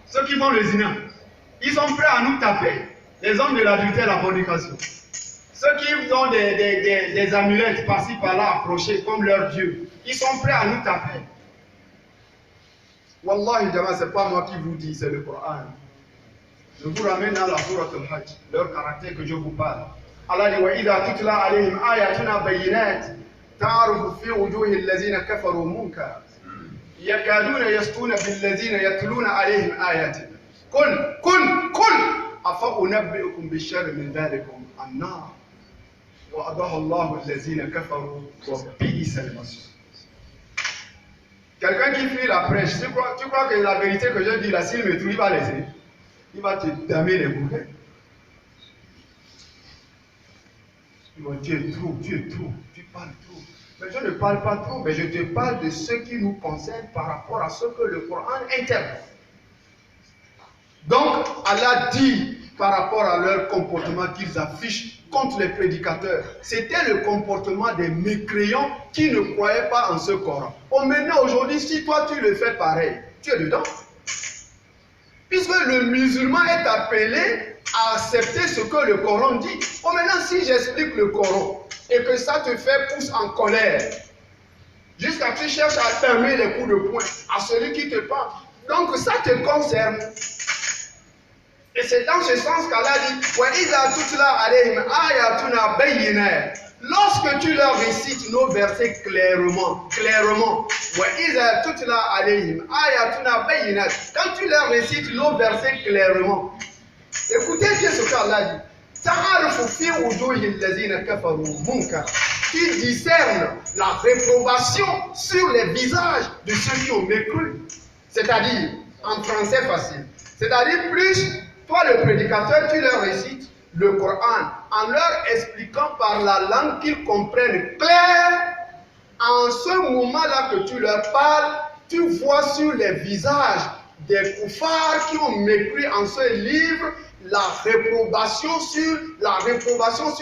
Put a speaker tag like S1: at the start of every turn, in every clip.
S1: ceux qui font le zina, ils sont prêts à nous taper. Les hommes de l'adultère, la fornication. Ceux qui ont des amulettes par-ci par-là approchées comme leur Dieu, ils sont prêts à nous taper. Wallahi, Jama, ce n'est pas moi qui vous dis, c'est le Coran. Je vous ramène dans la sourate al-Hajj, leur caractère que je vous parle. Allah dit, وَإِذَا تُتْلَى عَلَيْهِمْ آيَاتُنَا بَيِّنَاتٍ تَعْرِفُ فِي وُجُوهِ الَّذِينَ كَفَرُوا مُنكَرًا يَكَادُونَ يَسْطُونَ بِالَّذِينَ يَتْلُونَ عَلَيْهِمْ آيَاتِنَا قُلْ أَفَأُنَبِّئُكُم بِالشَّرِّ مِنْ ذَلِكُمْ النَّارُ وَأَضَاعَ اللَّهُ الَّذِينَ كَفَرُوا وَبِئْسَ الْمَصِيرُ. Quelqu'un qui fuit la prêche, tu crois que la vérité que je dis là, s'il me trouve, il va laisser. Il va te damer les bouquets. Il va dire, tu es trop, tu parles trop. Mais je ne parle pas trop, mais je te parle de ce qui nous concerne par rapport à ce que le Coran interdit. Donc, Allah dit par rapport à leur comportement qu'ils affichent contre les prédicateurs, c'était le comportement des mécréants qui ne croyaient pas en ce Coran. Oh, maintenant, aujourd'hui, si toi tu le fais pareil, tu es dedans. Puisque le musulman est appelé à accepter ce que le Coran dit. Oh, maintenant, si j'explique le Coran et que ça te fait pousse en colère, jusqu'à ce que tu cherches à fermer les coups de poing à celui qui te parle, donc ça te concerne. Et c'est dans ce sens qu'Allah dit وَإِذَا تُتْلَى عَلَيْهِمْ آيَاتُنَا بَيِّنَاتٍ. Lorsque tu leur récites nos versets clairement, وَإِذَا تُتْلَى عَلَيْهِمْ آيَاتُنَا بَيِّنَاتٍ. Quand tu leur récites nos versets clairement, écoutez bien ce qu'Allah dit. تَعَرِفُ فِي وُجُوهِ الَّذِينَ كَفَرُوا مُنكَرًا. Qui discerne la réprobation sur les visages de ceux qui ont mécru. C'est-à-dire, en français facile, c'est-à-dire plus, toi le prédicateur, tu leur récites le Coran en leur expliquant par la langue qu'ils comprennent clair. En ce moment-là que tu leur parles, tu vois sur les visages des koufars qui ont mépris en ce livre la réprobation sur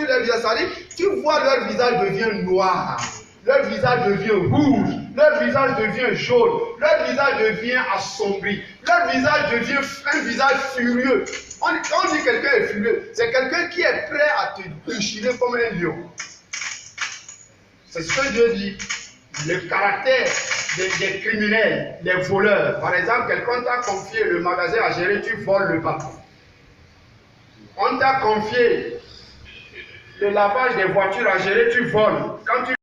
S1: les visages. C'est-à-dire, tu vois leur visage devient noir, leur visage devient rouge, leur visage devient jaune, leur visage devient assombri, leur visage devient un visage furieux. Quand on dit quelqu'un est furieux, c'est quelqu'un qui est prêt à te déchirer comme un lion. C'est ce que Dieu dit. Le caractère des criminels, des voleurs. Par exemple, quelqu'un t'a confié le magasin à gérer, tu voles le patron. On t'a confié le lavage des voitures à gérer, tu voles. Quand tu